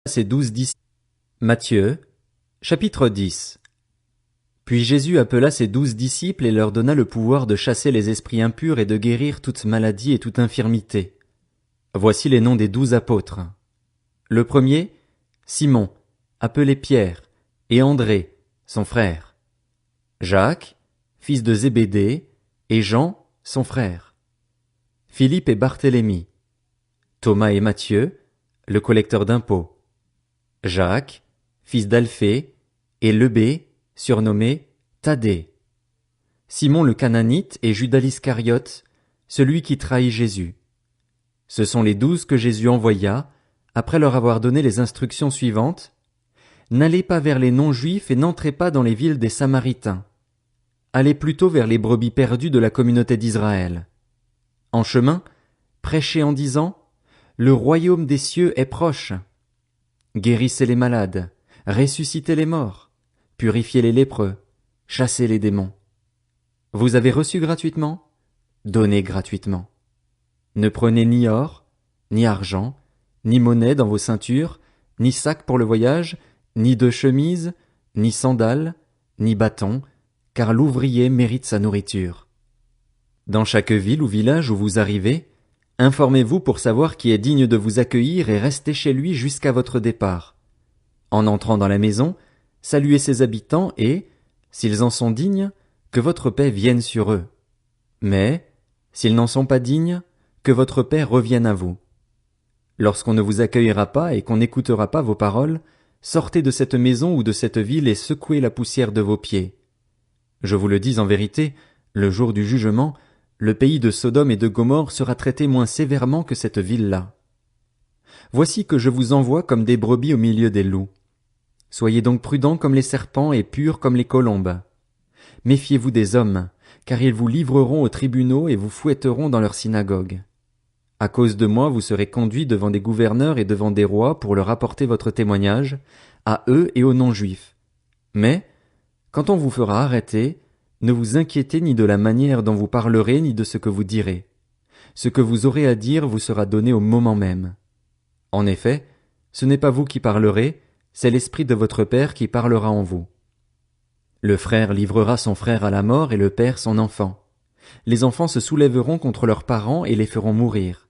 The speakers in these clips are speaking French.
Ses 12 disciples. Matthieu, chapitre 10. Puis Jésus appela ses 12 disciples et leur donna le pouvoir de chasser les esprits impurs et de guérir toute maladie et toute infirmité. Voici les noms des 12 apôtres. Le premier, Simon, appelé Pierre, et André, son frère. Jacques, fils de Zébédée, et Jean, son frère. Philippe et Barthélemy. Thomas et Matthieu, le collecteur d'impôts. Jacques, fils d'Alphée, et Lebé, surnommé Thaddée. Simon le Cananite et Judas l'Iscariote, celui qui trahit Jésus. Ce sont les 12 que Jésus envoya, après leur avoir donné les instructions suivantes. N'allez pas vers les non-juifs et n'entrez pas dans les villes des Samaritains. Allez plutôt vers les brebis perdues de la communauté d'Israël. En chemin, prêchez en disant, le royaume des cieux est proche. Guérissez les malades, ressuscitez les morts, purifiez les lépreux, chassez les démons. Vous avez reçu gratuitement? Donnez gratuitement. Ne prenez ni or, ni argent, ni monnaie dans vos ceintures, ni sac pour le voyage, ni de chemise, ni sandales, ni bâton, car l'ouvrier mérite sa nourriture. Dans chaque ville ou village où vous arrivez, informez-vous pour savoir qui est digne de vous accueillir et restez chez lui jusqu'à votre départ. En entrant dans la maison, saluez ses habitants et, s'ils en sont dignes, que votre paix vienne sur eux. Mais, s'ils n'en sont pas dignes, que votre paix revienne à vous. Lorsqu'on ne vous accueillera pas et qu'on n'écoutera pas vos paroles, sortez de cette maison ou de cette ville et secouez la poussière de vos pieds. Je vous le dis en vérité, le jour du jugement, le pays de Sodome et de Gomorrhe sera traité moins sévèrement que cette ville-là. Voici que je vous envoie comme des brebis au milieu des loups. Soyez donc prudents comme les serpents et purs comme les colombes. Méfiez-vous des hommes, car ils vous livreront aux tribunaux et vous fouetteront dans leurs synagogues. À cause de moi, vous serez conduits devant des gouverneurs et devant des rois pour leur apporter votre témoignage, à eux et aux non-juifs. Mais, quand on vous fera arrêter, ne vous inquiétez ni de la manière dont vous parlerez ni de ce que vous direz. Ce que vous aurez à dire vous sera donné au moment même. En effet, ce n'est pas vous qui parlerez, c'est l'Esprit de votre Père qui parlera en vous. Le frère livrera son frère à la mort et le père son enfant. Les enfants se soulèveront contre leurs parents et les feront mourir.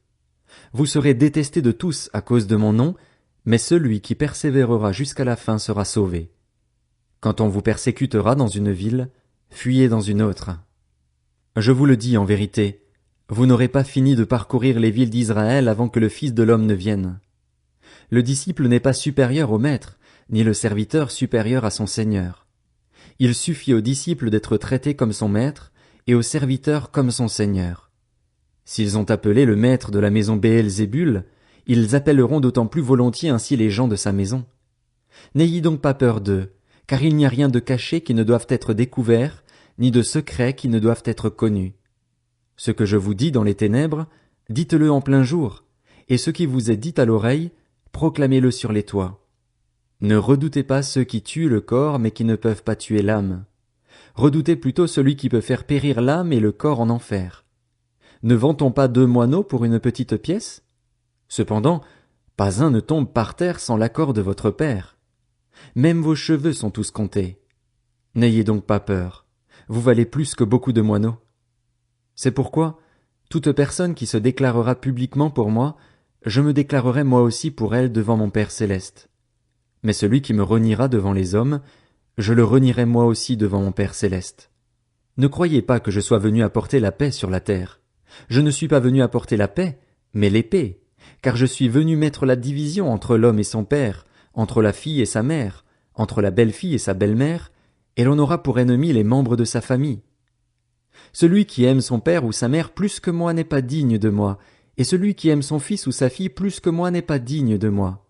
Vous serez détestés de tous à cause de mon nom, mais celui qui persévérera jusqu'à la fin sera sauvé. Quand on vous persécutera dans une ville, fuyez dans une autre. Je vous le dis en vérité, vous n'aurez pas fini de parcourir les villes d'Israël avant que le Fils de l'homme ne vienne. Le disciple n'est pas supérieur au maître, ni le serviteur supérieur à son Seigneur. Il suffit au disciple d'être traité comme son maître, et au serviteur comme son Seigneur. S'ils ont appelé le maître de la maison Béelzébul, ils appelleront d'autant plus volontiers ainsi les gens de sa maison. N'ayez donc pas peur d'eux, car il n'y a rien de caché qui ne doive être découvert, ni de secret qui ne doivent être connus. Ce que je vous dis dans les ténèbres, dites-le en plein jour, et ce qui vous est dit à l'oreille, proclamez-le sur les toits. Ne redoutez pas ceux qui tuent le corps mais qui ne peuvent pas tuer l'âme. Redoutez plutôt celui qui peut faire périr l'âme et le corps en enfer. Ne vend-on pas 2 moineaux pour une petite pièce? Cependant, pas un ne tombe par terre sans l'accord de votre Père. Même vos cheveux sont tous comptés. N'ayez donc pas peur. Vous valez plus que beaucoup de moineaux. C'est pourquoi, toute personne qui se déclarera publiquement pour moi, je me déclarerai moi aussi pour elle devant mon Père céleste. Mais celui qui me reniera devant les hommes, je le renierai moi aussi devant mon Père céleste. Ne croyez pas que je sois venu apporter la paix sur la terre. Je ne suis pas venu apporter la paix, mais l'épée, car je suis venu mettre la division entre l'homme et son père, entre la fille et sa mère, entre la belle-fille et sa belle-mère, et l'on aura pour ennemis les membres de sa famille. Celui qui aime son père ou sa mère plus que moi n'est pas digne de moi, et celui qui aime son fils ou sa fille plus que moi n'est pas digne de moi.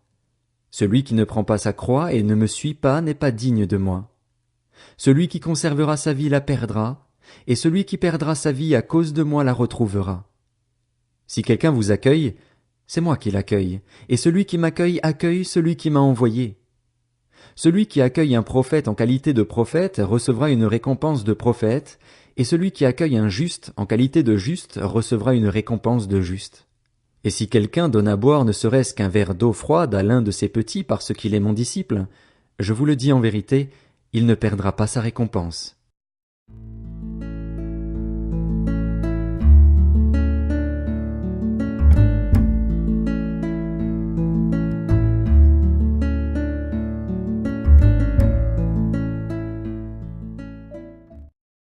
Celui qui ne prend pas sa croix et ne me suit pas n'est pas digne de moi. Celui qui conservera sa vie la perdra, et celui qui perdra sa vie à cause de moi la retrouvera. Si quelqu'un vous accueille, c'est moi qui l'accueille, et celui qui m'accueille accueille celui qui m'a envoyé. Celui qui accueille un prophète en qualité de prophète recevra une récompense de prophète, et celui qui accueille un juste en qualité de juste recevra une récompense de juste. Et si quelqu'un donne à boire ne serait-ce qu'un verre d'eau froide à l'un de ses petits parce qu'il est mon disciple, je vous le dis en vérité, il ne perdra pas sa récompense.